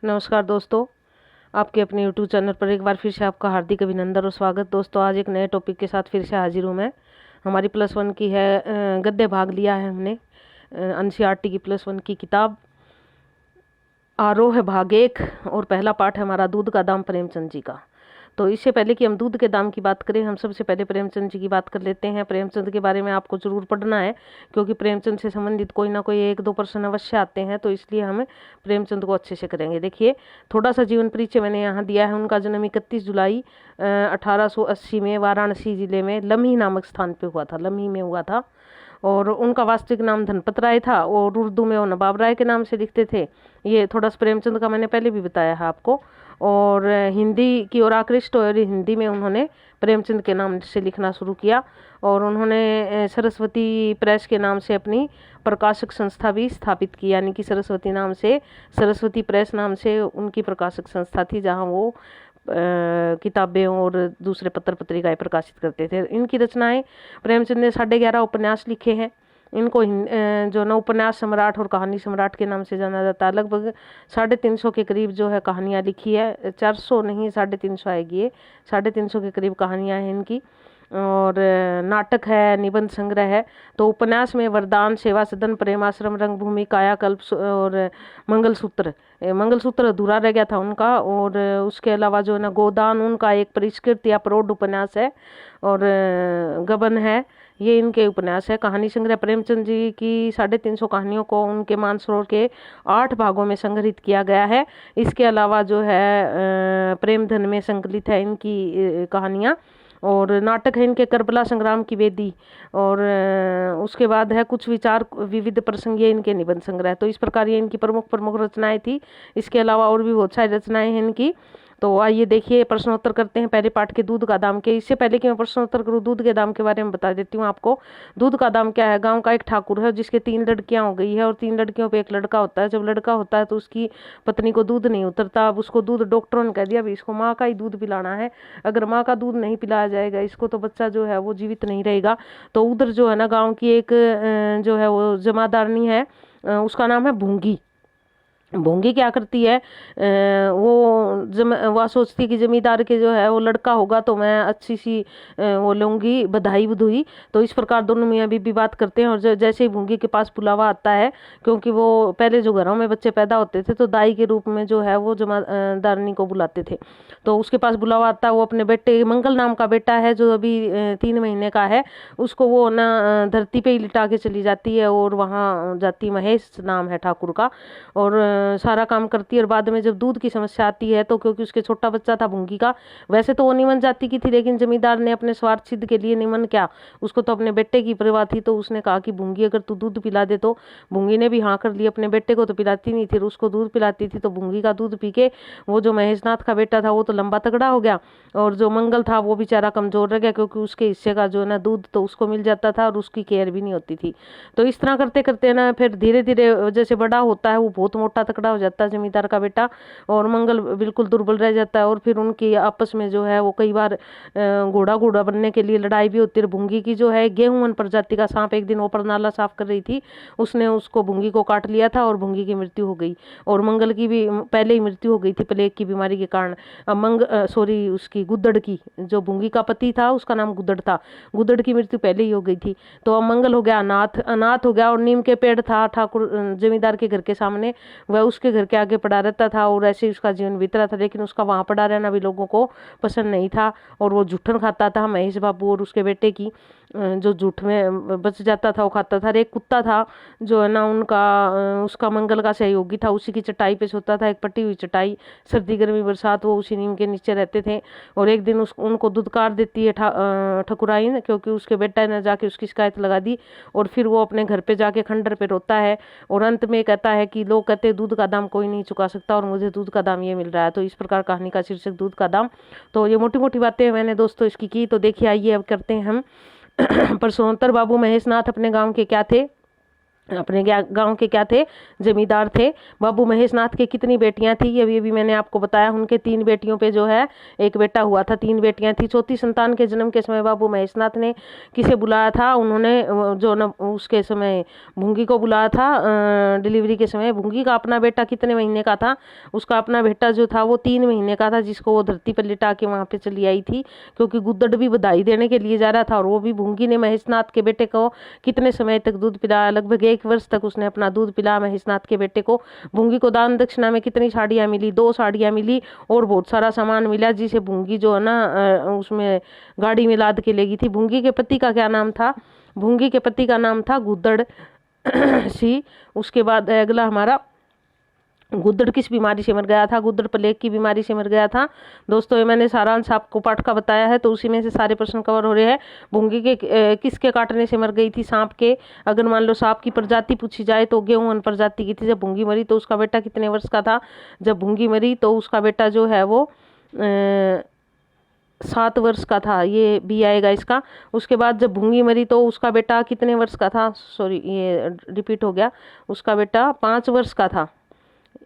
नमस्कार दोस्तों, आपके अपने यूट्यूब चैनल पर एक बार फिर से आपका हार्दिक अभिनंदन और स्वागत। दोस्तों, आज एक नए टॉपिक के साथ फिर से हाजिर हूँ मैं। हमारी +1 की है गद्य भाग लिया है हमने एनसीईआरटी की +1 की किताब आरोह भाग 1 और पहला पाठ है हमारा दूध का दाम प्रेमचंद जी का। तो इससे पहले कि हम दूध के दाम की बात करें, हम सबसे पहले प्रेमचंद जी की बात कर लेते हैं। प्रेमचंद के बारे में आपको जरूर पढ़ना है, क्योंकि प्रेमचंद से संबंधित कोई ना कोई 1-2 प्रश्न अवश्य आते हैं, तो इसलिए हम प्रेमचंद को अच्छे से करेंगे। देखिए, थोड़ा सा जीवन परिचय मैंने यहाँ दिया है। उनका जन्म 31 जुलाई 1880 में वाराणसी जिले में लम्ही नामक स्थान पे हुआ था, लम्ही में हुआ था। और उनका वास्तविक नाम धनपत राय था और उर्दू में वो नवाब राय के नाम से लिखते थे। ये थोड़ा सा प्रेमचंद का मैंने पहले भी बताया है आपको। और हिंदी की ओर आकृष्ट और हिंदी में उन्होंने प्रेमचंद के नाम से लिखना शुरू किया। और उन्होंने सरस्वती प्रेस के नाम से अपनी प्रकाशक संस्था भी स्थापित की, यानी कि सरस्वती नाम से, सरस्वती प्रेस नाम से उनकी प्रकाशक संस्था थी, जहां वो किताबें और दूसरे पत्र पत्रिकाएं प्रकाशित करते थे। इनकी रचनाएं, प्रेमचंद ने 11.5 उपन्यास लिखे हैं। इनको जो ना उपन्यास सम्राट और कहानी सम्राट के नाम से जाना जाता है। लगभग 350 के करीब जो है कहानियाँ लिखी है। 400 नहीं, 350 आएगी ये। 350 के करीब कहानियाँ हैं इनकी। और नाटक है, निबंध संग्रह है। तो उपन्यास में वरदान, सेवा सदन, प्रेमाश्रम, रंगभूमि, कायाकल्प और मंगलसूत्र। मंगलसूत्र अधूरा रह गया था उनका। और उसके अलावा जो है ना गोदान, उनका एक परिष्कृत या प्रौढ़ उपन्यास है। और गबन है, ये इनके उपन्यास है। कहानी संग्रह, प्रेमचंद जी की 350 कहानियों को उनके मानसरोवर के 8 भागों में संग्रहित किया गया है। इसके अलावा जो है प्रेमधन में संकलित है इनकी कहानियाँ। और नाटक है इनके करबला संग्राम की वेदी। और उसके बाद है कुछ विचार विविध प्रसंग, ये इनके निबंध संग्रह। तो इस प्रकार ये इनकी प्रमुख प्रमुख रचनाएं थी। इसके अलावा और भी बहुत सारी रचनाएं हैं इनकी। तो आइए देखिए, प्रश्नोत्तर करते हैं पहले पाठ के दूध का दाम के। इससे पहले कि मैं प्रश्नोत्तर करूँ, दूध के दाम के बारे में बता देती हूँ आपको। दूध का दाम क्या है? गांव का एक ठाकुर है जिसके 3 लड़कियां हो गई है और 3 लड़कियों पे एक लड़का होता है। जब लड़का होता है तो उसकी पत्नी को दूध नहीं उतरता। अब उसको दूध, डॉक्टरों ने कह दिया भी इसको माँ का ही दूध पिलाना है। अगर माँ का दूध नहीं पिलाया जाएगा इसको तो बच्चा जो है वो जीवित नहीं रहेगा। तो उधर जो है ना गाँव की एक जो है वो जमादारनी है, उसका नाम है भूंगी। भोंगी क्या करती है, वह सोचती है कि जमींदार के जो है वो लड़का होगा तो मैं अच्छी सी वो लूंगी बधाई बधुई। तो इस प्रकार दोनों मियाँ बीबी बात करते हैं। और जैसे ही भोंगी के पास बुलावा आता है, क्योंकि वो पहले जो घरों में बच्चे पैदा होते थे तो दाई के रूप में जो है वो जमादारनी को बुलाते थे। तो उसके पास बुलावा आता है। वो अपने बेटे, मंगल नाम का बेटा है जो अभी 3 महीने का है, उसको वो ना धरती पे ही लिटा के चली जाती है और वहाँ जाती, महेश नाम है ठाकुर का, और सारा काम करती है। और बाद में जब दूध की समस्या आती है तो क्योंकि उसके छोटा बच्चा था भूंगी का, वैसे तो वो निमन जाति की थी, लेकिन जमींदार ने अपने स्वार्थ सिद्ध के लिए, निमन क्या, उसको तो अपने बेटे की परवाह थी, तो उसने कहा कि भूंगी अगर तू दूध पिला दे। तो भूंगी ने भी हाँ कर ली। अपने बेटे को तो पिलाती नहीं थी, उसको दूध पिलाती थी। तो भूंगी का दूध पी के वो जो महेशनाथ का बेटा था वो तो लंबा तगड़ा हो गया, और जो मंगल था वो बेचारा कमजोर रह गया, क्योंकि उसके हिस्से का जो है ना दूध तो उसको मिल जाता था और उसकी केयर भी नहीं होती थी। तो इस तरह करते करते ना फिर धीरे धीरे जैसे बड़ा होता है वो बहुत मोटा तगड़ा हो जाता है जमींदार का बेटा, और मंगल बिल्कुल दुर्बल रह जाता है। और फिर उनकी आपस में जो है वो कई बार घोड़ा घोड़ा बनने के लिए लड़ाई भी होती है। भूंगी की जो है गेहूं प्रजाति का सांप एक दिन ऊपर नाला साफ कर रही थी, उसने उसको भूंगी को काट लिया था और भूंगी की मृत्यु हो गई। और मंगल की भी पहले ही मृत्यु हो गई थी प्लेग की बीमारी के कारण। उसकी गुद्दड़ की, जो भूंगी का पति था उसका नाम गुद्दड़ था, गुद्दड़ की मृत्यु पहले ही हो गई थी। तो अब मंगल हो गया अनाथ, अनाथ हो गया। और नीम के पेड़ था ठाकुर जमींदार के घर के सामने, वह उसके घर के आगे पड़ा रहता था और ऐसे ही उसका जीवन बीत रहा था। लेकिन उसका वहां पड़ा रहना भी लोगों को पसंद नहीं था, और वो जूठन खाता था महेश बाबू और उसके बेटे की। जो जूठ में बच जाता था वो खाता था। और एक कुत्ता था जो है ना उनका, उसका मंगल का सहयोगी था, उसी की चटाई पे सोता था, एक पटी हुई चटाई, सर्दी गर्मी बरसात वो उसी नीम के नीचे रहते थे। और एक दिन उनको दुदकार देती है ठकुराइन, क्योंकि उसके बेटा ने जाके उसकी शिकायत लगा दी। और फिर वो अपने घर पे जाके खंडर पे रोता है, और अंत में कहता है कि लोग कहते हैं दूध का दाम कोई नहीं चुका सकता और मुझे दूध का दाम ये मिल रहा है। तो इस प्रकार कहानी का शीर्षक दूध का दाम। तो ये मोटी मोटी बातें मैंने दोस्तों इसकी की। तो देखिए, आइए अब करते हैं हम प्रश्नोत्तर। बाबू महेशनाथ अपने गांव के क्या थे? अपने गांव के क्या थे, जमींदार थे। बाबू महेशनाथ के कितनी बेटियां थी, अभी मैंने आपको बताया। उनके 3 बेटियों पे जो है एक बेटा हुआ था, 3 बेटियां थी। चौथी संतान के जन्म के समय बाबू महेशनाथ ने किसे बुलाया था, उन्होंने जो न उसके समय भूंगी को बुलाया था। डिलीवरी के समय भूंगी का अपना बेटा कितने महीने का था, उसका अपना बेटा जो था वो 3 महीने का था, जिसको वो धरती पर लिटा के वहां पे चली आई थी, क्योंकि गुद्दड़ भी बधाई देने के लिए जा रहा था। और वो भी भूंगी ने महेशनाथ के बेटे को कितने समय तक दूध पिलाया, लगभग 1 वर्ष तक उसने अपना दूध पिलाया महेशनाथ के बेटे को। भूंगी को दान दक्षिणा में कितनी साड़ियां मिली, 2 साड़ियां मिली और बहुत सारा सामान मिला, जिसे भूंगी जो है ना उसमें गाड़ी में लाद के ले गई थी। भूंगी के पति का क्या नाम था, भूंगी के पति का नाम था गुद्दड़ सी। उसके बाद अगला हमारा, गुद्दड़ किस बीमारी से मर गया था, गुद्दड़ प्लेग की बीमारी से मर गया था। दोस्तों ये मैंने सारांश आपको पाठ का बताया है, तो उसी में से सारे प्रश्न कवर हो रहे हैं। भूंगी के किसके काटने से मर गई थी, सांप के। अगर मान लो सांप की प्रजाति पूछी जाए तो गेहूं प्रजाति की थी। जब भूंगी मरी तो उसका बेटा कितने वर्ष का था, जब भूंगी मरी तो उसका बेटा जो है वो 7 वर्ष का था, ये भी आएगा इसका। उसके बाद जब भूंगी मरी तो उसका बेटा कितने वर्ष का था, सॉरी ये रिपीट हो गया, उसका बेटा 5 वर्ष का था।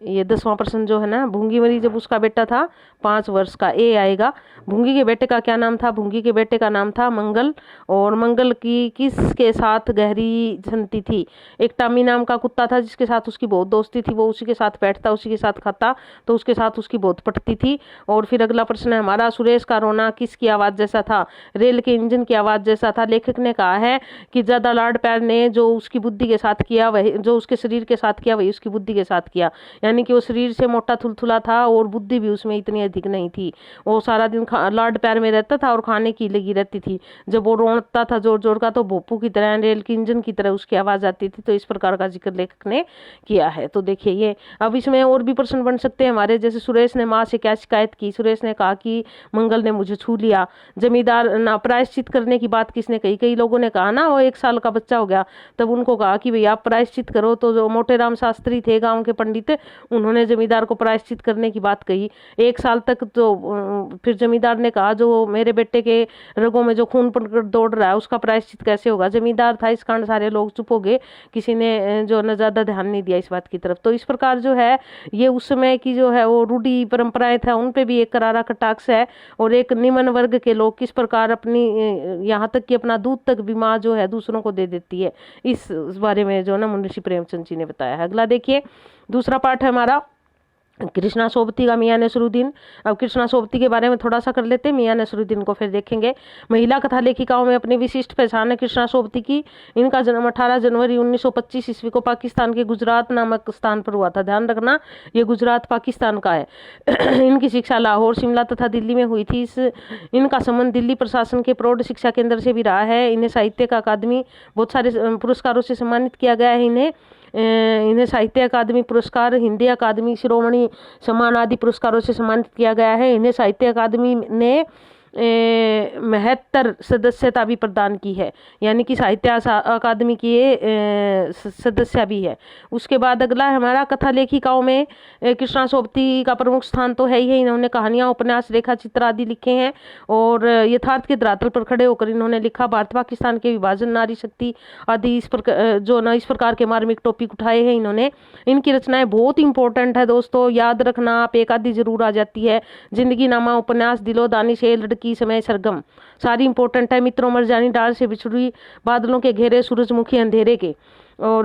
ये 10वां प्रश्न जो है ना, भूंगी मरी जब उसका बेटा था 5 वर्ष का, ए आएगा। भूंगी के बेटे का क्या नाम था, भूंगी के बेटे का नाम था मंगल। और मंगल की किसके साथ गहरी संति थी, एक टामी नाम का कुत्ता था जिसके साथ उसकी बहुत दोस्ती थी, वो उसी के साथ बैठता, उसी के साथ खाता, तो उसके साथ उसकी बहुत पटती थी। और फिर अगला प्रश्न है हमारा, सुरेश का रोना किसकी आवाज़ जैसा था, रेल के इंजन की आवाज़ जैसा था। लेखक ने कहा है कि ज़्यादा लाड प्यार ने जो उसकी बुद्धि के साथ किया वही, जो उसके शरीर के साथ किया वही उसकी बुद्धि के साथ किया। यानी कि वो शरीर से मोटा थुलथुला था और बुद्धि भी उसमें इतनी अधिक नहीं थी। वो सारा दिन लाड प्यार में रहता था और खाने की लगी रहती थी। जब वो रोता था जोर जोर का तो भोपू की तरह, रेल की इंजन की तरह उसकी आवाज़ आती थी। तो इस प्रकार का जिक्र लेखक ने किया है। तो देखिए ये, अब इसमें और भी प्रश्न बन सकते हैं हमारे, जैसे सुरेश ने माँ से क्या शिकायत की, सुरेश ने कहा कि मंगल ने मुझे छू लिया। जमींदार ना प्रायश्चित करने की बात किसने कही, कई लोगों ने कहा ना वो 1 साल का बच्चा हो गया, तब उनको कहा कि भैया आप प्रायश्चित करो। तो जो मोटेराम शास्त्री थे गाँव के पंडित, उन्होंने जमींदार को प्रायश्चित करने की बात कही। 1 साल तक तो फिर जमींदार ने कहा जो मेरे बेटे के रगों में जो खून दौड़ रहा है उसका प्रायश्चित कैसे होगा। जमींदार था इस कारण सारे लोग चुप हो गए, किसी ने जो न ज्यादा ध्यान नहीं दिया इस बात की तरफ। तो इस प्रकार जो है ये उस समय की जो है वो रूढ़ी परंपराएं था, उन पे भी एक करारा कटाक्ष है। और एक निम्न वर्ग के लोग किस प्रकार अपनी यहाँ तक कि अपना दूध तक भी माँ जो है दूसरों को दे देती है, इस बारे में जो ना मुंशी प्रेमचंद जी ने बताया है। अगला देखिए, दूसरा पाठ है हमारा कृष्णा सोबती का मियां नसरुद्दीन। अब कृष्णा सोबती के बारे में थोड़ा सा कर लेते हैं, मियां नसरुद्दीन को फिर देखेंगे। महिला कथा लेखिकाओं में अपनी विशिष्ट पहचान है कृष्णा सोबती की। इनका जन्म 18 जनवरी 1925 ईस्वी को पाकिस्तान के गुजरात नामक स्थान पर हुआ था। ध्यान रखना ये गुजरात पाकिस्तान का है। इनकी शिक्षा लाहौर, शिमला तथा दिल्ली में हुई थी। इनका संबंध दिल्ली प्रशासन के प्रौढ़ शिक्षा केंद्र से भी रहा है। इन्हें साहित्य अकादमी बहुत सारे पुरस्कारों से सम्मानित किया गया है। इन्हें साहित्य अकादमी पुरस्कार, हिंदी अकादमी, शिरोमणि सम्मान आदि पुरस्कारों से सम्मानित किया गया है। इन्हें साहित्य अकादमी ने 72 सदस्यता भी प्रदान की है, यानी कि साहित्य अकादमी की ये सदस्य भी है। उसके बाद अगला है हमारा कथा लेखिकाओं में कृष्णा सोबती का प्रमुख स्थान तो है ही। इन्होंने कहानियाँ, उपन्यास, रेखा चित्र आदि लिखे हैं और यथार्थ के धरातल पर खड़े होकर इन्होंने लिखा। भारत पाकिस्तान के विभाजन, नारी शक्ति आदि इस प्रकार के मार्मिक टॉपिक उठाए हैं इन्होंने। इनकी रचनाएं बहुत इंपॉर्टेंट है दोस्तों, याद रखना आप, एक आदि जरूर आ जाती है। जिंदगी नामा उपन्यास, दिलो दानिश की समय सरगम, सारी इंपॉर्टेंट है। मित्रों मरजानी, डाल से बिछड़ी, बादलों के घेरे, सूरजमुखी अंधेरे के, और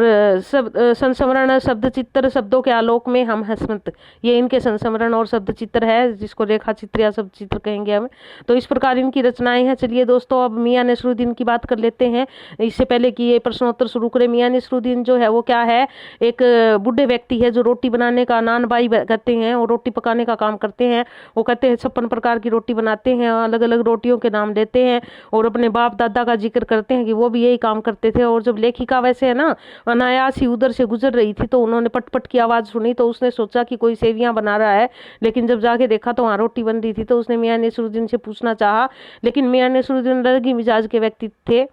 संस्मरण, शब्द चित्र, शब्दों के आलोक में हम हसमत, ये इनके संस्मरण और शब्द चित्र है, जिसको रेखा चित्र या शब्द चित्र कहेंगे हम। तो इस प्रकार इनकी रचनाएं हैं। चलिए दोस्तों अब मियां नसरुद्दीन की बात कर लेते हैं। इससे पहले कि ये प्रश्नोत्तर शुरू करें, मियां नसरुद्दीन जो है वो क्या है, एक बूढ़े व्यक्ति है जो रोटी बनाने का, नान बाई कहते हैं, और रोटी पकाने का काम करते हैं। वो कहते हैं 56 प्रकार की रोटी बनाते हैं, अलग अलग रोटियों के नाम देते हैं और अपने बाप दादा का जिक्र करते हैं कि वो भी यही काम करते थे। और जब लेखिका वैसे है ना अनायास ही उधर से गुजर रही थी तो उन्होंने पटपट की आवाज़ सुनी, तो उसने सोचा कि कोई सेवियां बना रहा है, लेकिन जब जाके देखा तो वहाँ रोटी बन रही थी। तो उसने मियां नसरुद्दीन से पूछना चाहा, लेकिन मियां नसरुद्दीन अलग ही मिजाज के व्यक्ति थे।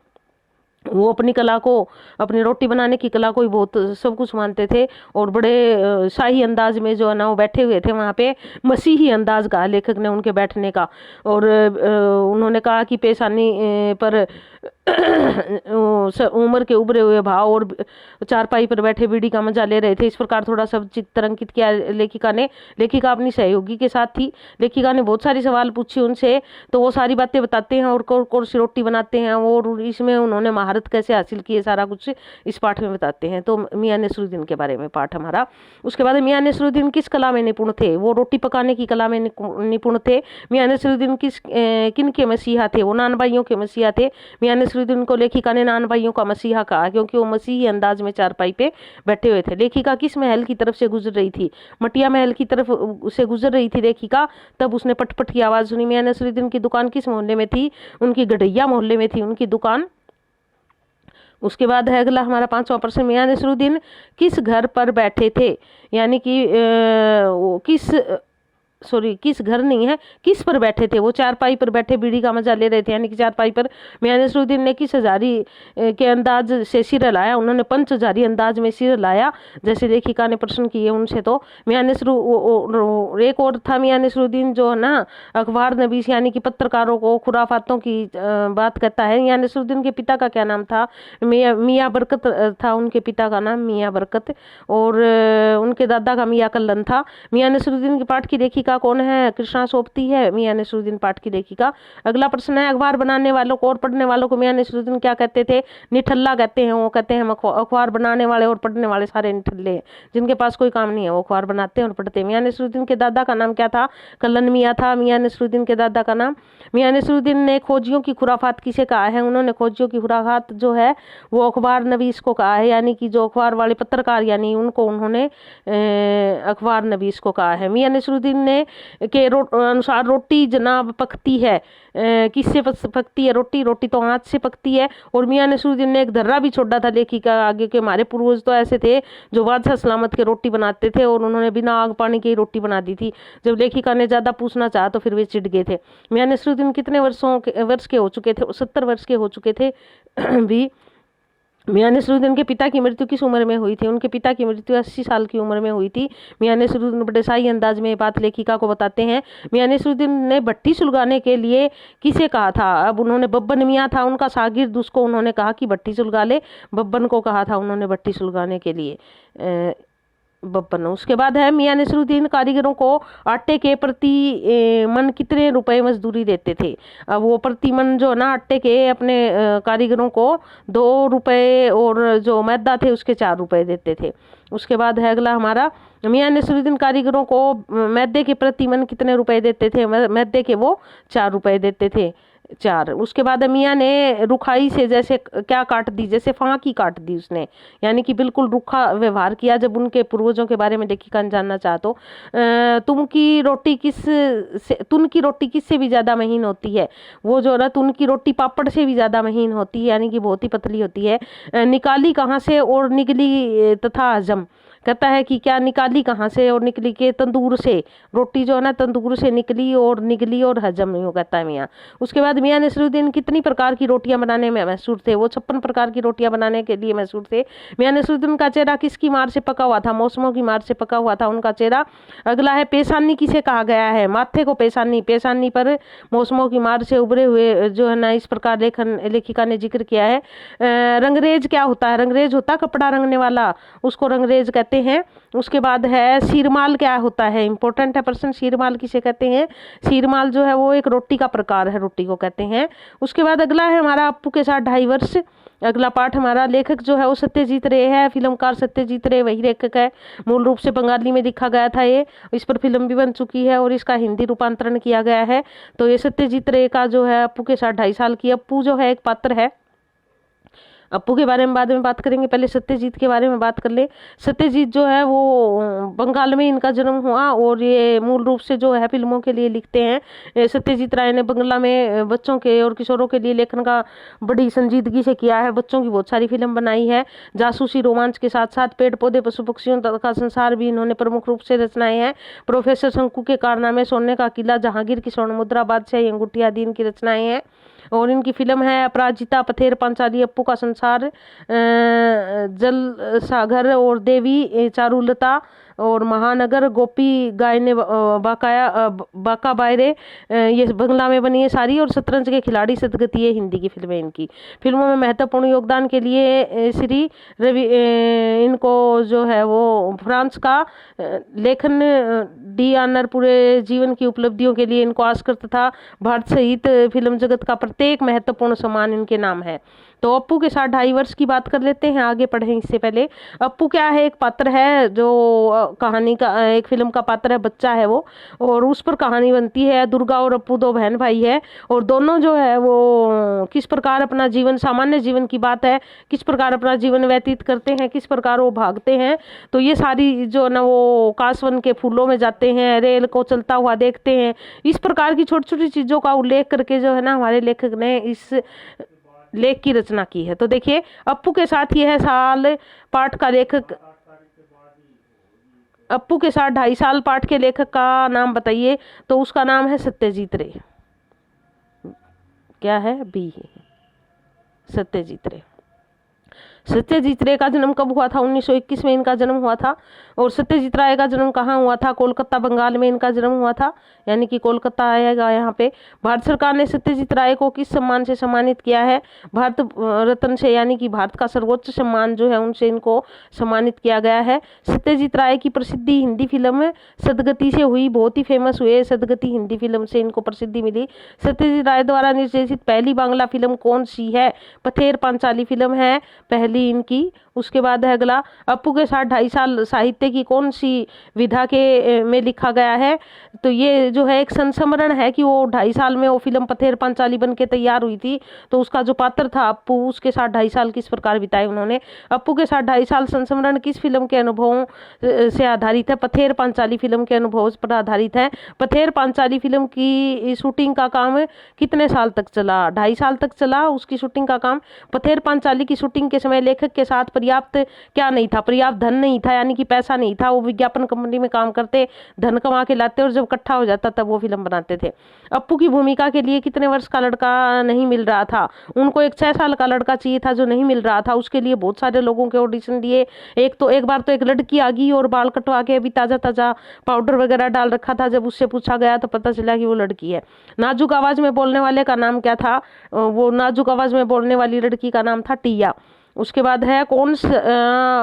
वो अपनी कला को, अपनी रोटी बनाने की कला को ही बहुत सब कुछ मानते थे और बड़े शाही अंदाज में जो है ना वो बैठे हुए थे वहाँ पे। मसीही अंदाज कहा लेखक ने उनके बैठने का। और उन्होंने कहा कि पेशानी पर उम्र के उभरे हुए भाव और चारपाई पर बैठे बीड़ी का मजा ले रहे थे। इस प्रकार थोड़ा सब चित्रांकित किया लेखिका ने। लेखिका अपनी सहयोगी के साथ थी। लेखिका ने बहुत सारी सवाल पूछे उनसे, तो वो सारी बातें बताते हैं और कौन सी रोटी बनाते हैं और इसमें उन्होंने महारत कैसे हासिल की है, सारा कुछ इस पाठ में बताते हैं। तो मियां नसरुद्दीन के बारे में पाठ हमारा। उसके बाद मियां नसरुद्दीन किस कला में निपुण थे? वो रोटी पकाने की कला में निपुण थे। मियां नसरुद्दीन किन के मसीहा थे? वो नान भाइयों के मसीहा थे। मियां नसरुद्दीन को लेखिका ने नान भाइयों का मसीहा कहा क्योंकि वो मसीही अंदाज में चारपाई पे बैठे हुए थे। लेखिका किस महल की तरफ से गुजर रही थी? मटिया महल की तरफ से गुजर रही थी लेखिका। तब उसने पटपट की आवाज सुनी। मियां नसरुद्दीन की दुकान किस मोहल्ले में थी? उनकी गढ़ैया मोहल्ले में थी उनकी दुकान। उसके बाद है अगला हमारा 5वां प्रश्न, मियां नसरुद्दीन किस घर पर बैठे थे? यानी कि किस घर नहीं है, किस पर बैठे थे? वो चारपाई पर बैठे बीड़ी का मजा ले रहे थे। यानी कि चारपाई पर मियां नसरुद्दीन ने किस हजारी के अंदाज से सिर हिलाया? उन्होंने पंच हजारी अंदाज में सिर हिलाया, जैसे लेखिका ने प्रश्न किए उनसे। तो मियां एक और था मियां नसरुद्दीन जो है ना अखबार नवीस यानी कि पत्रकारों को खुराफातों की बात करता है। मियां नसरुद्दीन के पिता का क्या नाम था? मियां बरकत था उनके पिता का नाम, मियां बरकत। और उनके दादा का मियां कल्लन था। मियां नसरुद्दीन के पाठ की लेखिका कौन है? कृष्णा सोपती है मियां नसरुद्दीन पाठ की लेखिका। अगला प्रश्न है, अखबार बनाने वालों को और पढ़ने वालों को मियां नसरुद्दीन क्या कहते थे? निठल्ला कहते हैं। वो कहते हैं अखबार बनाने वाले और पढ़ने वाले सारे निठल्ले हैं, जिनके पास कोई काम नहीं है, वो अखबार बनाते हैं और पढ़ते हैं। मियां नसरुद्दीन के दादा का नाम क्या था? कल्लन मियां था मियां नसरुद्दीन के दादा का नाम। मियां नसरुद्दीन ने खोजियों की खुराफात किसे कहा है? उन्होंने खोजियों की खुराफात जो है वो अखबार नवीस को कहा है, यानी कि जो अखबार वाले पत्रकार यानी उनको उन्होंने अखबार नवीस को कहा है। मियां नसरुद्दीन ने के अनुसार रोटी जनाब पकती है, किससे पकती है रोटी? रोटी तो हाथ से पकती है। और मियां नसरुद्दीन ने एक धर्रा भी छोड़ा था लेखिका आगे के, हमारे पूर्वज तो ऐसे थे जो बादशाह सलामत के रोटी बनाते थे और उन्होंने बिना आग पानी के ही रोटी बना दी थी। जब लेखिका ने ज्यादा पूछना चाहा तो फिर वे चिढ़ गए थे। मियां नसरुद्दीन कितने वर्ष के हो चुके थे? 70 वर्ष के हो चुके थे भी। मियां नसरुद्दीन के पिता की मृत्यु किस उम्र में हुई थी? उनके पिता की मृत्यु 80 साल की उम्र में हुई थी। मियां नसरुद्दीन बड़े शाही अंदाज में बात लेखिका को बताते हैं। मियां नसरुद्दीन ने भट्टी सुलगाने के लिए किसे कहा था? अब उन्होंने बब्बन मियां था उनका शागिर्द, उसको उन्होंने कहा कि भट्टी सुलगा ले, बब्बन को कहा था उन्होंने भट्टी सुलगाने के लिए बब्बन। उसके बाद है मियां नसरुद्दीन कारीगरों को आटे के प्रति मन कितने रुपए मजदूरी देते थे? अब वो प्रति मन जो ना आटे के अपने कारीगरों को 2 रुपए और जो मैदा थे उसके 4 रुपए देते थे। उसके बाद है अगला हमारा, मियां नसरुद्दीन कारीगरों को मैदे के प्रति मन कितने रुपए देते थे? मैदे के वो 4 रुपए देते थे, 4। उसके बाद मियां ने रुखाई से जैसे क्या काट दी? जैसे फांकी काट दी उसने, यानी कि बिल्कुल रूखा व्यवहार किया। जब उनके पूर्वजों के बारे में लेखिका जानना चाह तो तुन की रोटी किससे भी ज्यादा महीन होती है? वो जो ना तुन की रोटी पापड़ से भी ज्यादा महीन होती है, यानी कि बहुत ही पतली होती है। निकाली कहाँ से और निकली तथा हजम? कहता है कि क्या निकाली कहाँ से और निकली के तंदूर से। रोटी जो है ना तंदूर से निकली और हजम, यूँ कहता है मियाँ। उसके बाद मियां नसरुद्दीन कितनी प्रकार की रोटियां बनाने में मशहूर थे? वो 56 प्रकार की रोटियां बनाने के लिए मशहूर थे। मियां नसरुद्दीन का चेहरा किसकी मार से पका हुआ था? मौसमों की मार से पका हुआ था उनका चेहरा। अगला है, पेशानी किसे कहा गया है? माथे को पेशानी पर मौसमों की मार से उभरे हुए जो है ना इस प्रकार लेखिका ने जिक्र किया है। रंगरेज क्या होता है? रंगरेज होता है कपड़ा रंगने वाला, उसको रंगरेज कहते हैं। उसके बाद है, शीरमाल क्या होता है? इंपॉर्टेंट है प्रश्न, शीरमाल किसे कहते हैं? शीरमाल जो है वो एक रोटी का प्रकार है, रोटी को कहते हैं। उसके बाद अगला है हमारा, अप्पू के साथ 2.5 वर्ष। अगला पाठ हमारा, लेखक जो है वो सत्यजीत रे है, फिल्मकार सत्यजीत रे वही लेखक है। मूल रूप से बंगाली में लिखा गया था ये, इस पर फिल्म भी बन चुकी है और इसका हिंदी रूपांतरण किया गया है। तो ये सत्यजीत रे का जो है अप्पू के साथ 2.5 साल की। अप्पू जो है एक पात्र है, अप्पू के बारे में बाद में बात करेंगे, पहले सत्यजीत के बारे में बात कर ले। सत्यजीत जो है वो बंगाल में इनका जन्म हुआ और ये मूल रूप से जो है फिल्मों के लिए लिखते हैं। सत्यजीत राय ने बंगला में बच्चों के और किशोरों के लिए लेखन का बड़ी संजीदगी से किया है, बच्चों की बहुत सारी फिल्म बनाई है। जासूसी रोमांच के साथ साथ पेड़ पौधे पशु पक्षियों का संसार भी इन्होंने प्रमुख रूप से रचनाएं हैं। प्रोफेसर शंकु के कारनामे, सोने का किला, जहांगीर की स्वर्ण मुद्रा, बादशाही अंगूठी आदि इनकी रचनाएं हैं। और इनकी फिल्म है अपराजिता, पथेर पांचाली, अप्पू का संसार, जल सागर और देवी, चारुलता, और महानगर, गोपी गाय ने बाका बायरे, ये बंगला में बनी है सारी, और शतरंज के खिलाड़ी, सदगति, है हिंदी की फिल्में इनकी। फिल्मों में महत्वपूर्ण योगदान के लिए श्री रवि इनको जो है वो फ्रांस का लेखन डी ऑनर, पूरे जीवन की उपलब्धियों के लिए इनको ऑस्कर तथा भारत सहित फिल्म जगत का प्रत्येक महत्वपूर्ण सम्मान इनके नाम है। तो अप्पू के साथ 2.5 वर्ष की बात कर लेते हैं, आगे बढ़ें इससे पहले। अप्पू क्या है, एक पात्र है जो कहानी का, एक फिल्म का पात्र है, बच्चा है वो, और उस पर कहानी बनती है। दुर्गा और अप्पू 2 बहन भाई है, और दोनों जो है वो किस प्रकार अपना जीवन, सामान्य जीवन की बात है, किस प्रकार अपना जीवन व्यतीत करते हैं, किस प्रकार वो भागते हैं। तो ये सारी जो ना वो कासवन के फूलों में जाते हैं, रेल को चलता हुआ देखते हैं, इस प्रकार की छोटी छोटी चीज़ों का उल्लेख करके जो है ना हमारे लेखक ने इस लेख की रचना की है। तो देखिए, अप्पू के साथ यह साल पाठ का लेखक, अप्पू के साथ 2.5 साल पाठ के लेखक का नाम बताइए। तो उसका नाम है सत्यजीत रे। क्या है, बी, सत्यजीत रे। सत्यजीत रे का जन्म कब हुआ था? 1921 में इनका जन्म हुआ था। और सत्यजीत राय का जन्म कहाँ हुआ था? कोलकाता, बंगाल में इनका जन्म हुआ था, यानी कि कोलकाता आएगा यहाँ पे। भारत सरकार ने सत्यजीत राय को किस सम्मान से सम्मानित किया है? भारत रत्न से, यानी कि भारत का सर्वोच्च सम्मान जो है उनसे इनको सम्मानित किया गया है। सत्यजीत राय की प्रसिद्धि हिंदी फिल्म सदगति से हुई, बहुत ही फेमस हुए सदगति हिंदी फिल्म से इनको प्रसिद्धि मिली। सत्यजीत राय द्वारा निर्देशित पहली बांग्ला फिल्म कौन सी है? पथेर पांचाली फिल्म है पहली इनकी। उसके बाद है अगला, अप्पू के साथ 2.5 साल साहित्य की कौन सी विधा के में लिखा गया है? तो ये जो है एक संस्मरण है कि वो 2.5 साल में वो फिल्म पथेर पांचाली बन के तैयार हुई थी। तो उसका जो पात्र था अप्पू, उसके साथ 2.5 साल किस प्रकार बिताए उन्होंने। अप्पू के साथ 2.5 साल संस्मरण किस फिल्म के अनुभवों से आधारित है? पथेर पांचाली फिल्म के अनुभव पर आधारित है। पथेर पांचाली फिल्म की शूटिंग का काम कितने साल तक चला? 2.5 साल तक चला उसकी शूटिंग का काम। पथेर पांचाली की शूटिंग के समय लेखक के साथ पर्याप्त क्या नहीं था? पर्याप्त धन नहीं था, यानी कि पैसा नहीं था। वो विज्ञापन कंपनी में काम करते, धन कमा के लाते, और जब इकट्ठा हो जाता तब वो फिल्म बनाते थे। अप्पू की भूमिका के लिए कितने वर्ष का लड़का नहीं मिल रहा था? उनको एक 6 साल का लड़का चाहिए था जो नहीं मिल रहा था। उसके लिए बहुत सारे लोगों के ऑडिशन दिए। एक बार तो एक लड़की आ गई और बाल कटवा के अभी ताजा ताजा पाउडर वगैरह डाल रखा था। जब उससे पूछा गया तो पता चला कि वो लड़की है। नाजुक आवाज में बोलने वाले का नाम क्या था? वो नाजुक आवाज में बोलने वाली लड़की का नाम था टिया। उसके बाद है, कौन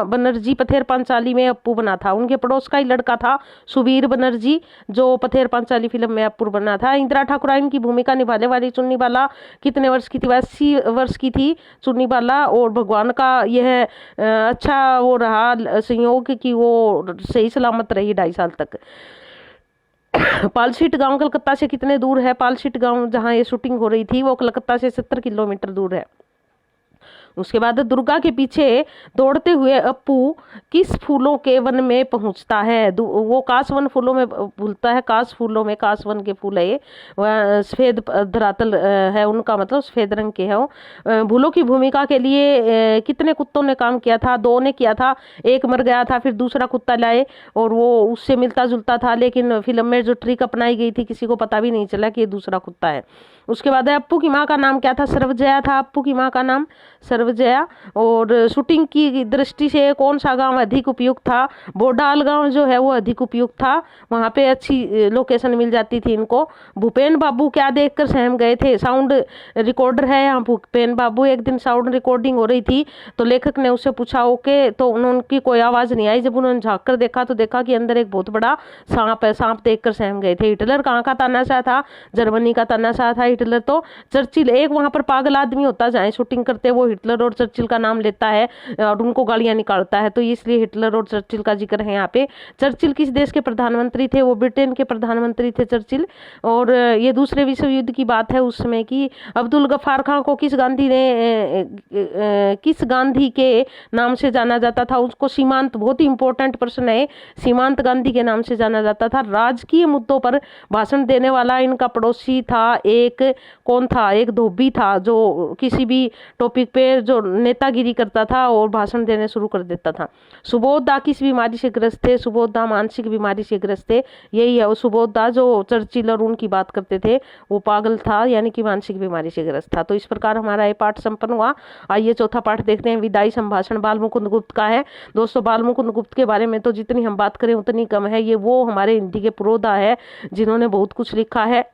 बनर्जी पथेर पांचाली में अप्पू बना था? उनके पड़ोस का ही लड़का था सुबीर बनर्जी, जो पथेर पांचाली फिल्म में अप्पू बना था। इंदिरा ठाकुराइन की भूमिका निभाने वाली चुन्नी बाला कितने वर्ष की थी? 80 वर्ष की थी चुन्नी बाला। और भगवान का यह अच्छा वो रहा संयोग कि वो सही सलामत रही 2.5 साल तक। पालसीट गांव कलकत्ता से कितने दूर है? पालसीट गांव जहां ये शूटिंग हो रही थी वो कलकत्ता से 70 किलोमीटर दूर है। उसके बाद दुर्गा के पीछे दौड़ते हुए अप्पू किस फूलों के वन में पहुंचता है? वो कासवन फूलों में भूलता है। कास फूलों में, कासवन के फूल है ये, वह सफेद धरातल है उनका, मतलब सफेद रंग के है वो। भूलों की भूमिका के लिए कितने कुत्तों ने काम किया था? 2 ने किया था। एक मर गया था, फिर दूसरा कुत्ता लाए और वो उससे मिलता जुलता था, लेकिन फिल्म में जो ट्रिक अपनाई गई थी किसी को पता भी नहीं चला कि ये दूसरा कुत्ता है। उसके बाद अप्पू की माँ का नाम क्या था? सर्वजया था अप्पू की माँ का नाम, सर्वजया। और शूटिंग की दृष्टि से कौन सा गांव अधिक उपयुक्त था? बोडाल गांव जो है वो अधिक उपयुक्त था, वहाँ पे अच्छी लोकेशन मिल जाती थी इनको। भूपेन बाबू क्या देखकर सहम गए थे? साउंड रिकॉर्डर है यहाँ भूपेन बाबू। एक दिन साउंड रिकॉर्डिंग हो रही थी तो लेखक ने उससे पूछा ओके, तो उनकी कोई आवाज़ नहीं आई। जब उन्होंने झाँक कर देखा तो देखा कि अंदर एक बहुत बड़ा सांप है। सांप देखकर सहम गए थे। हिटलर कहाँ का तानाशाह था? जर्मनी का तानाशाह था हिटलर। तो चर्चिल, एक वहाँ पर पागल आदमी होता जहाँ शूटिंग करते, वो हिटलर और चर्चिल का नाम लेता है और उनको गालियां निकालता है, तो इसलिए हिटलर और चर्चिल का जिक्र है यहाँ पे। चर्चिल किस देश के प्रधानमंत्री थे? वो ब्रिटेन के प्रधानमंत्री थे चर्चिल। और ये दूसरे विश्व युद्ध की बात है उस समय की। अब्दुल गफ्फार खां को किस गांधी के नाम से जाना जाता था? उसको सीमांत, बहुत ही इंपॉर्टेंट प्रश्न है, सीमांत गांधी के नाम से जाना जाता था। राजकीय मुद्दों पर भाषण देने वाला इनका पड़ोसी था एक, कौन था? एक धोबी था जो किसी भी टॉपिक पे जो नेतागिरी करता था और भाषण देने शुरू कर देता था। सुबोध दा किस बीमारी से ग्रस्त थे? सुबोध दा मानसिक बीमारी से ग्रस्त थे। यही है वो सुबोध दा जो चर्चिल और उनकी बात करते थे, वो पागल था, यानी कि मानसिक बीमारी से ग्रस्त था। तो इस प्रकार हमारा ये पाठ संपन्न हुआ। आइए चौथा पाठ देखते हैं। विदाई संभाषण बाल मुकुंद गुप्त का है। दोस्तों, बाल मुकुंद गुप्त के बारे में तो जितनी हम बात करें उतनी कम है। ये वो हमारे हिंदी के पुरोधा है जिन्होंने बहुत कुछ लिखा है।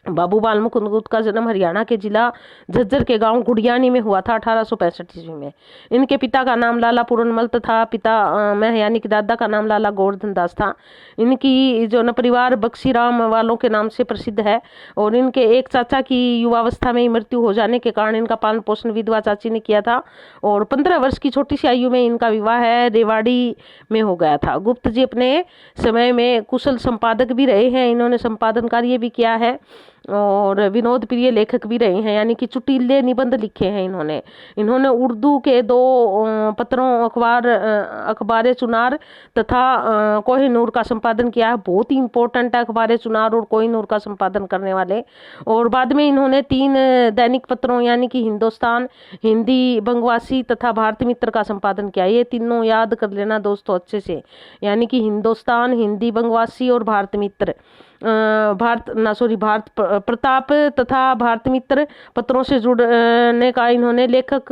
बाबू बाल मुकुंद गुप्त का जन्म हरियाणा के जिला झज्जर के गांव गुड़ियानी में हुआ था 1865 ईस्वी में। इनके पिता का नाम लाला पूरनमल था, पिता में यानी कि दादा का नाम लाला गोवर्धन दास था। इनकी जो न परिवार बक्सीराम वालों के नाम से प्रसिद्ध है। और इनके एक चाचा की युवावस्था में ही मृत्यु हो जाने के कारण इनका पालन पोषण विधवा चाची ने किया था। और 15 वर्ष की छोटी सी आयु में इनका विवाह है रेवाड़ी में हो गया था। गुप्त जी अपने समय में कुशल संपादक भी रहे हैं। इन्होंने संपादन कार्य भी किया है और विनोद प्रिय लेखक भी रहे हैं, यानी कि चुटीले निबंध लिखे हैं इन्होंने उर्दू के 2 पत्रों अखबार चुनार तथा कोहिनूर का संपादन किया है। बहुत ही इंपॉर्टेंट है अखबार चुनार और कोहिनूर का संपादन करने वाले। और बाद में इन्होंने 3 दैनिक पत्रों यानी कि हिंदुस्तान, हिंदी बंगवासी तथा भारत मित्र का संपादन किया। ये तीनों याद कर लेना दोस्तों अच्छे से, यानी कि हिंदुस्तान, हिंदी बंगवासी और भारत मित्र। भारत प्रताप तथा भारत मित्र पत्रों से जुड़ने का इन्होंने लेखक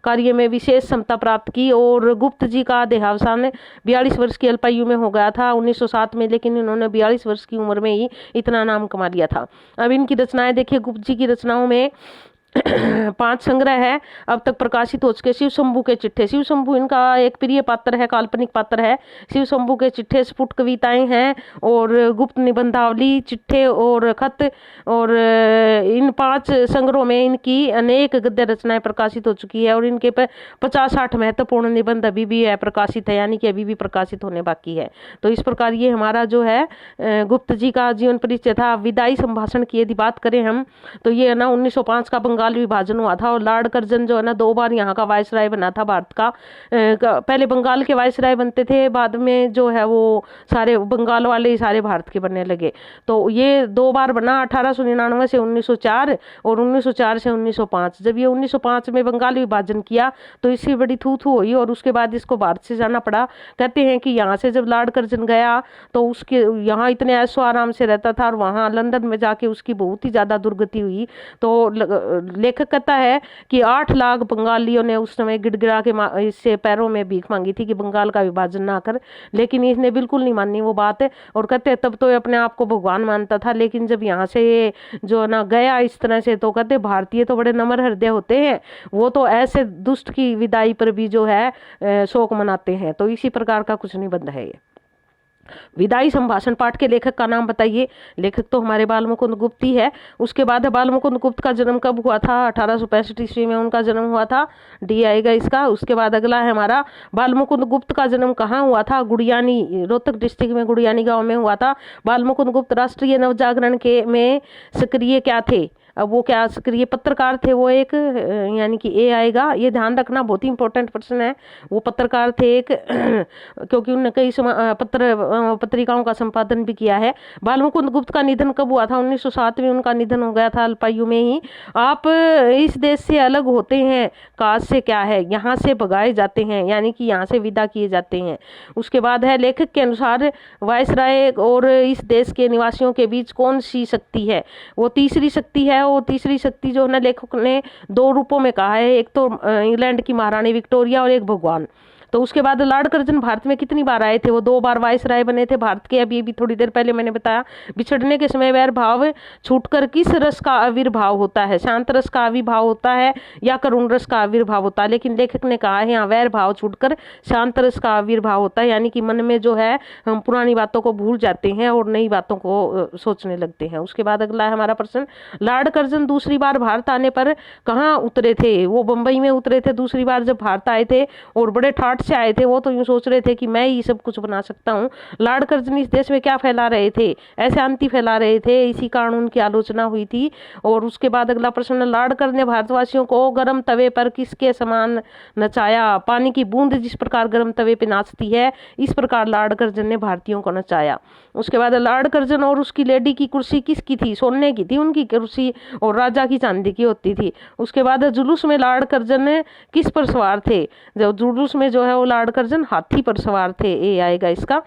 कार्य में विशेष क्षमता प्राप्त की। और गुप्त जी का देहावसान 42 वर्ष की अल्पायु में हो गया था 1907 में, लेकिन इन्होंने 42 वर्ष की उम्र में ही इतना नाम कमा लिया था। अब इनकी रचनाएं देखिए। गुप्त जी की रचनाओं में 5 संग्रह है अब तक प्रकाशित हो चुके। शिव शंभू के चिट्ठे, शिव शंभू इनका एक प्रिय पात्र है, काल्पनिक पात्र है। शिव शंभू के चिट्ठे, स्फुट कविताएं हैं और गुप्त निबंधावली, चिट्ठे और खत। और इन 5 संग्रहों में इनकी अनेक गद्य रचनाएं प्रकाशित हो चुकी है। और इनके 50-60 महत्वपूर्ण निबंध अभी भी है प्रकाशित है, यानी कि अभी भी प्रकाशित होने बाकी है। तो इस प्रकार ये हमारा जो है गुप्त जी का जीवन परिचय था। विदाई संभाषण की यदि बात करें हम, तो ये है ना 1905 का बंगाल विभाजन हुआ था और लॉर्ड कर्जन जो है ना 2 बार यहाँ का वायसराय बना था भारत का। पहले बंगाल के वायसराय बनते थे, बाद में जो है वो सारे बंगाल वाले ही सारे भारत के बनने लगे। तो ये 2 बार बना, 1899 से 1904 और 1904 से 1905। जब ये 1905 में बंगाल विभाजन किया तो इसकी बड़ी थू थू हुई और उसके बाद इसको भारत से जाना पड़ा। कहते हैं कि यहाँ से जब लॉर्ड कर्जन गया तो उसके यहाँ इतने ऐशो आराम से रहता था और वहाँ लंदन में जाके उसकी बहुत ही ज़्यादा दुर्गति हुई। तो लेखक कहता है कि 8 लाख बंगालियों ने उस समय गिड़गिड़ा के इससे पैरों में भीख मांगी थी कि बंगाल का विभाजन ना कर, लेकिन इसने बिल्कुल नहीं मानी वो बात है। और कहते हैं तब तो ये अपने आप को भगवान मानता था, लेकिन जब यहाँ से जो ना गया इस तरह से, तो कहते भारतीय तो बड़े नम्र हृदय होते हैं, वो तो ऐसे दुष्ट की विदाई पर भी जो है शोक मनाते हैं। तो इसी प्रकार का कुछ निबंध है ये। विदाई संभाषण पाठ के लेखक का नाम बताइए। लेखक तो हमारे बाल मुकुंद गुप्त ही है। उसके बाद बाल मुकुंद गुप्त का जन्म कब हुआ था? 1865 ईस्वी में उनका जन्म हुआ था, डी आएगा इसका। उसके बाद अगला है हमारा बाल मुकुंद गुप्त का जन्म कहाँ हुआ था? गुड़ियानी, रोहतक डिस्ट्रिक्ट में गुड़ियानी गांव में हुआ था। बाल मुकुंद गुप्त राष्ट्रीय नवजागरण के में सक्रिय क्या थे? अब वो क्या सक्रिय पत्रकार थे, वो एक यानी कि ए आएगा। ये ध्यान रखना, बहुत ही इंपॉर्टेंट प्रश्न है। वो पत्रकार थे एक क्योंकि उन्होंने कई पत्रिकाओं का संपादन भी किया है। बाल मुकुंद गुप्त का निधन कब हुआ था? 1907 में उनका निधन हो गया था अल्पायु में ही। आप इस देश से अलग होते हैं, काज से क्या है, यहाँ से भगाए जाते हैं, यानी कि यहाँ से विदा किए जाते हैं। उसके बाद है लेखक के अनुसार वायसराय और इस देश के निवासियों के बीच कौन सी शक्ति है? वो तीसरी शक्ति है। वो तीसरी शक्ति जो है ना लेखक ने 2 रूपों में कहा है, एक तो इंग्लैंड की महारानी विक्टोरिया और एक भगवान। तो उसके बाद लॉर्ड कर्जन भारत में कितनी बार आए थे? वो 2 बार वायसराय बने थे भारत के। अभी थोड़ी देर पहले मैंने बताया। बिछड़ने के समय वैर भाव छूटकर किस रस का आविर्भाव होता है? शांत रस का आविर्भाव होता है या करुण रस का आविर्भाव होता है? लेकिन लेखक ने कहा है यहाँ वैर भाव छूटकर शांत रस का आविर्भाव होता है, यानी कि मन में जो है हम पुरानी बातों को भूल जाते हैं और नई बातों को सोचने लगते हैं। उसके बाद अगला है हमारा प्रश्न, लॉर्ड कर्जन दूसरी बार भारत आने पर कहाँ उतरे थे? वो बम्बई में उतरे थे दूसरी बार जब भारत आए थे और बड़े ठाठ से आए थे वो तो यूँ सोच रहे थे कि मैं ही सब कुछ बना सकता हूँ। लॉर्ड कर्जन इस देश में क्या फैला रहे थे, अशांति फैला रहे थे, इसी कारण उनकी आलोचना हुई थी। और उसके बाद अगला प्रश्न, लॉर्ड कर्जन ने भारतवासियों को गर्म तवे पर किसके समान नचाया? पानी की बूंद जिस प्रकार गर्म तवे पे नाचती है, इस प्रकार लॉर्ड कर्जन ने भारतीयों को नचाया। उसके बाद लॉर्ड कर्जन और उसकी लेडी की कुर्सी किसकी थी? सोने की थी उनकी कुर्सी, और राजा की चांदी की होती थी। उसके बाद जुलूस में लॉर्ड कर्जन किस पर सवार थे? जो जुलूस में जो है वो लॉर्ड कर्जन हाथी पर सवार थे, ये आएगा इसका।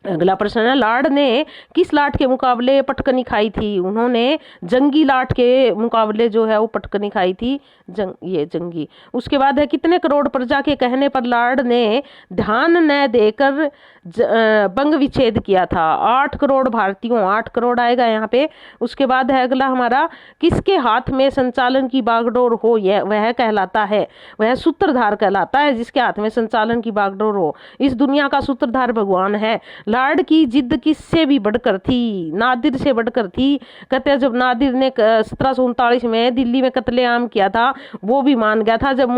अगला प्रश्न है, लॉर्ड ने किस लाट के मुकाबले पटकनी खाई थी? उन्होंने जंगी लाट के मुकाबले जो है वो पटकनी खाई थी, ये जंगी। उसके बाद है, कितने करोड़ प्रजा के कहने पर लॉर्ड ने ध्यान न देकर बंग विच्छेद किया था? 8 करोड़ भारतीयों, 8 करोड़ आएगा यहाँ पे। उसके बाद है अगला हमारा, किसके हाथ में संचालन की बागडोर हो, यह वह कहलाता है? वह सूत्रधार कहलाता है, जिसके हाथ में संचालन की बागडोर हो। इस दुनिया का सूत्रधार भगवान है। लॉर्ड की जिद किससे भी बढ़कर थी? नादिर से बढ़कर थी। कहते हैं जब नादिर ने 1739 में दिल्ली में कत्लेआम किया था, वो भी मान गया था जब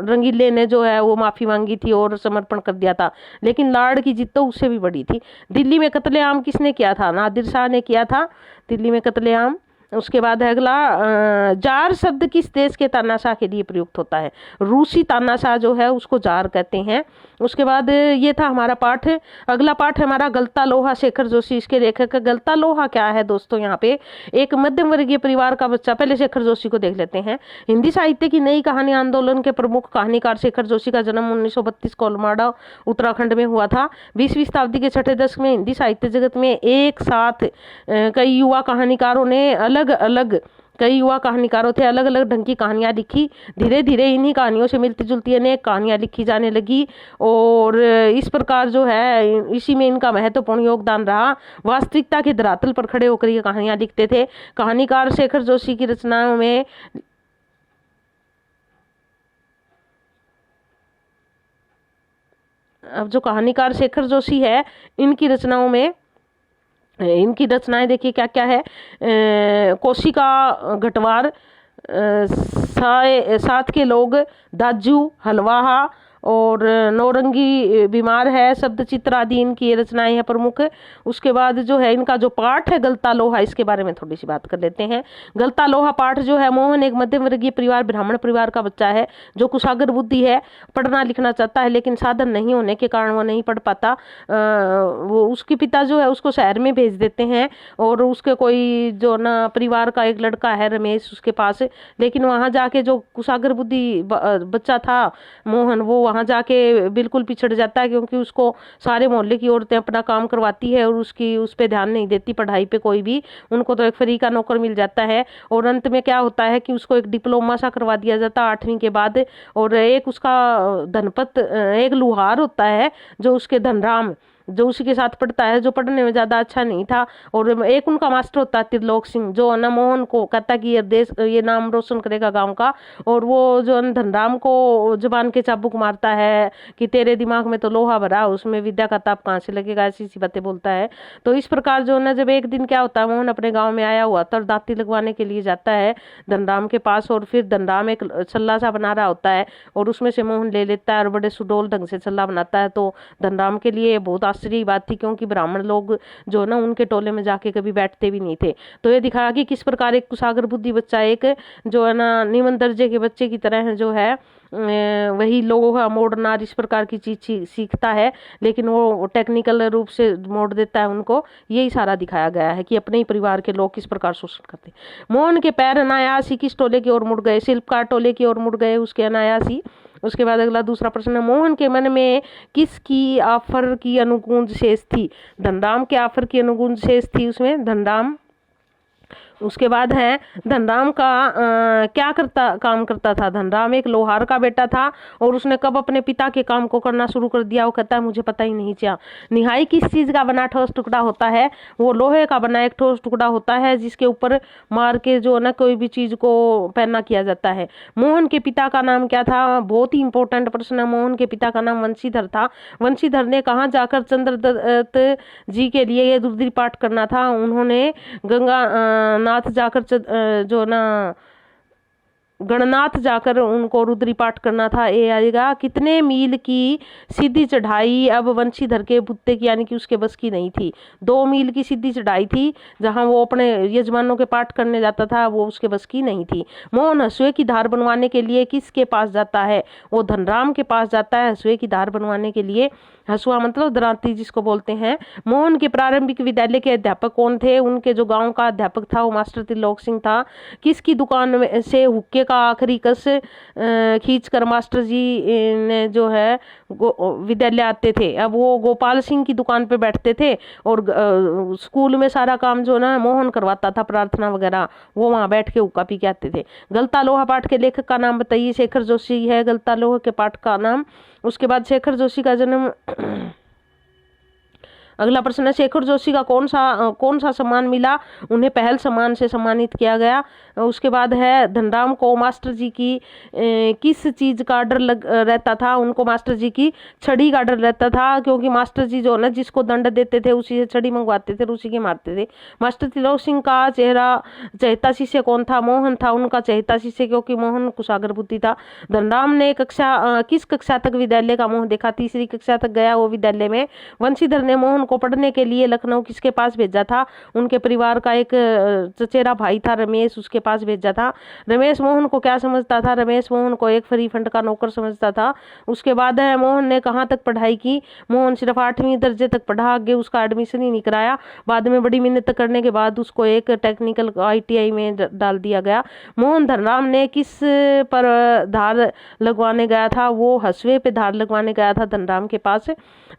रंगीले ने जो है वो माफी मांगी थी और समर्पण कर दिया था। लेकिन लॉर्ड की जिद तो उससे भी बड़ी थी। दिल्ली में कत्लेआम किसने किया था? नादिर शाह ने किया था दिल्ली में कत्लेआम। उसके बाद है अगला, जार शब्द किस देश के तानाशाह के लिए प्रयुक्त होता है? रूसी तानाशाह जो है उसको जार कहते हैं। उसके बाद ये था हमारा पाठ। अगला पाठ है हमारा गलता लोहा, शेखर जोशी इसके लेखक। गलता लोहा क्या है दोस्तों? यहाँ पे एक मध्यम वर्गीय परिवार का बच्चा, पहले शेखर जोशी को देख लेते हैं। हिंदी साहित्य की नई कहानी आंदोलन के प्रमुख कहानीकार शेखर जोशी का जन्म 1932 कोलमाड़ा उत्तराखंड में हुआ था। 20वीं शताब्दी के छठे दशक में हिंदी साहित्य जगत में एक साथ कई युवा कहानीकारों ने अलग अलग ढंग की कहानियां लिखी। धीरे धीरे इन्हीं कहानियों से मिलती जुलती अनेक कहानियां लिखी जाने लगी, और इस प्रकार जो है इसी में इनका महत्वपूर्ण योगदान रहा। वास्तविकता के धरातल पर खड़े होकर ये कहानियां लिखते थे। कहानीकार शेखर जोशी की रचनाओं में अब जो कहानीकार शेखर जोशी है, इनकी रचनाएं देखिए क्या क्या है। कोशिका घटवार, साथ के लोग, दाजू, हलवाहा और नौरंगी बीमार है, शब्द चित्र आदि इनकी ये रचनाएं हैं प्रमुख। उसके बाद जो है इनका जो पाठ है गलता लोहा, इसके बारे में थोड़ी सी बात कर लेते हैं। गलता लोहा पाठ जो है, मोहन एक मध्यम वर्गीय परिवार, ब्राह्मण परिवार का बच्चा है जो कुशाग्र बुद्धि है, पढ़ना लिखना चाहता है लेकिन साधन नहीं होने के कारण वो नहीं पढ़ पाता। वो उसके पिता जो है उसको शहर में भेज देते हैं, और उसके कोई जो ना परिवार का एक लड़का है रमेश उसके पास, लेकिन वहाँ जाके जो कुशाग्र बुद्धि बच्चा था मोहन, वो वहाँ जाके बिल्कुल पिछड़ जाता है, क्योंकि उसको सारे मोहल्ले की औरतें अपना काम करवाती है और उस पे ध्यान नहीं देती, पढ़ाई पे कोई भी। उनको तो एक फ्री का नौकर मिल जाता है, और अंत में क्या होता है कि उसको एक डिप्लोमा सा करवा दिया जाता है 8वीं के बाद। और एक उसका धनपत, एक लुहार होता है जो उसके धनराम, जो उसी के साथ पढ़ता है, जो पढ़ने में ज़्यादा अच्छा नहीं था। और एक उनका मास्टर होता है त्रिलोक सिंह, जो ना मोहन को कहता कि ये नाम रोशन करेगा गांव का। और वो जो धनराम को जुबान के चाबुक मारता है कि तेरे दिमाग में तो लोहा भरा, उसमें विद्या का ताप कहाँ से लगेगा, ऐसी सी बातें बोलता है। तो इस प्रकार जो ना, जब एक दिन क्या होता है, मोहन अपने गाँव में आया हुआ तो दाती लगवाने के लिए जाता है धनराम के पास, और फिर धनराम एक छल्ला सा बना रहा होता है और उसमें से मोहन ले लेता है और बड़े सुडोल ढंग से छल्ला बनाता है। तो धनराम के लिए बहुत आश्चर्य बात थी, क्योंकि ब्राह्मण लोग जो ना उनके टोले में जाके कभी बैठते भी नहीं थे। तो ये दिखाया कि किस प्रकार एक कुशाग्र बुद्धि बच्चा एक जो है ना निम्न दर्जे के बच्चे की तरह जो है वही लोहा मोड़ना इस प्रकार की चीज सीखता है, लेकिन वो टेक्निकल रूप से मोड़ देता है उनको। यही सारा दिखाया गया है कि अपने ही परिवार के लोग किस प्रकार शोषण करते। मोहन के पैर अनायास ही किस टोले की ओर मुड़ गए? शिल्पकार टोले की ओर मुड़ गए उसके अनायास ही। उसके बाद अगला दूसरा प्रश्न, मोहन के मन में किसकी ऑफर की अनुगूंज शेष थी? धनराम के ऑफर की अनुगूंज शेष थी उसमें, धनराम। उसके बाद है धनराम का क्या काम करता था? धनराम एक लोहार का बेटा था, और उसने कब अपने पिता के काम को करना शुरू कर दिया वो कहता है मुझे पता ही नहीं चला। निहाई किस चीज का बना ठोस टुकड़ा होता है? वो लोहे का बना एक ठोस टुकड़ा होता है जिसके ऊपर मार के जो ना कोई भी चीज को पहना किया जाता है। मोहन के पिता का नाम क्या था? बहुत ही इंपॉर्टेंट प्रश्न है। मोहन के पिता का नाम वंशीधर था। वंशीधर ने कहाँ जाकर चंद्रदत्त जी के लिए ये दुर्दि पाठ करना था? उन्होंने गंगा नाथ जाकर जो ना गणनाथ जाकर उनको रुद्री पाठ करना था। ये आएगा कितने मील की सीधी चढ़ाई अब वंशीधर के बुत्ते की, यानी कि उसके बस की नहीं थी। 2 मील की सीधी चढ़ाई थी जहां वो अपने यजमानों के पाठ करने जाता था, वो उसके बस की नहीं थी। मोहन हसुए की धार बनवाने के लिए किसके पास जाता है? वो धनराम के पास जाता है हसुए की धार बनवाने के लिए। हसुआ मतलब दरांती जिसको बोलते हैं। मोहन के प्रारंभिक विद्यालय के अध्यापक कौन थे? उनके जो गांव का अध्यापक था वो मास्टर त्रिलोक सिंह था। किसकी दुकान में से हुक्के का आखिरी कस खींच कर मास्टर जी ने जो है विद्यालय आते थे? अब वो गोपाल सिंह की दुकान पे बैठते थे और स्कूल में सारा काम जो ना मोहन करवाता था, प्रार्थना वगैरह, वो वहाँ बैठ के हुक्का पी के आते थे। गलता लोहा पाठ के लेखक का नाम बताइए। शेखर जोशी है गलता लोहा के पाठ का नाम। उसके बाद शेखर जोशी का जन्म अगला प्रश्न है, शेखर जोशी का कौन सा सम्मान मिला? उन्हें पहल सम्मान से सम्मानित किया गया। उसके बाद है, धनराम को मास्टर जी की किस चीज का डर रहता था? उनको मास्टर जी की छड़ी का डर रहता था, क्योंकि मास्टर जी जो ना जिसको दंड देते थे उसी से छड़ी मंगवाते थे, उसी के मारते थे। मास्टर त्रिलोक सिंह का चहेता शिष्य कौन था? मोहन था उनका चहेता शिष्य, क्योंकि मोहन कुशाग्र बुद्धि था। धनराम ने किस कक्षा तक विद्यालय का मुंह देखा? 3री कक्षा तक गया वो विद्यालय में। वंशीधर ने मोहन को पढ़ने के लिए लखनऊ किसके पास भेजा था? उनके परिवार का एक चचेरा भाई था रमेश, उसके पास भेजा था। रमेश मोहन को क्या समझता था? रमेश मोहन को एक फ्री फंड का नौकर समझता था। उसके बाद है, मोहन ने कहाँ तक पढ़ाई की? मोहन सिर्फ 8वीं दर्जे तक पढ़ा, आगे उसका एडमिशन ही नहीं कराया। बाद में बड़ी मेहनत करने के बाद उसको एक टेक्निकल ITI में डाल दिया गया। मोहन धनराम ने किस पर धार लगवाने गया था? वो हसुए पे धार लगवाने गया था धनराम के पास।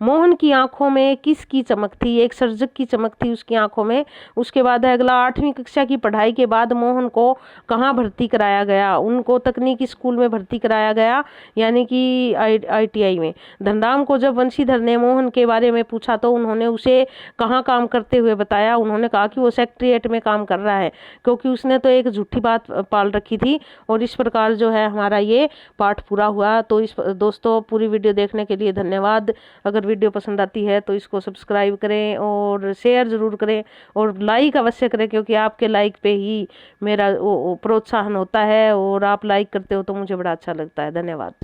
मोहन की आंखों में किसकी चमक थी? एक सर्जक की चमक थी उसकी आंखों में। उसके बाद है अगला, 8वीं कक्षा की पढ़ाई के बाद मोहन को कहाँ भर्ती कराया गया? उनको तकनीकी स्कूल में भर्ती कराया गया, यानी कि ITI में। धनराम को जब वंशीधर ने मोहन के बारे में पूछा तो उन्होंने उसे कहाँ काम करते हुए बताया? उन्होंने कहा कि वो सेक्रेटरीट में काम कर रहा है, क्योंकि उसने तो एक झूठी बात पाल रखी थी। और इस प्रकार जो है हमारा ये पाठ पूरा हुआ। तो दोस्तों, पूरी वीडियो देखने के लिए धन्यवाद। अगर वीडियो पसंद आती है तो इसको सब्सक्राइब करें और शेयर ज़रूर करें और लाइक अवश्य करें, क्योंकि आपके लाइक पे ही मेरा प्रोत्साहन होता है, और आप लाइक करते हो तो मुझे बड़ा अच्छा लगता है। धन्यवाद।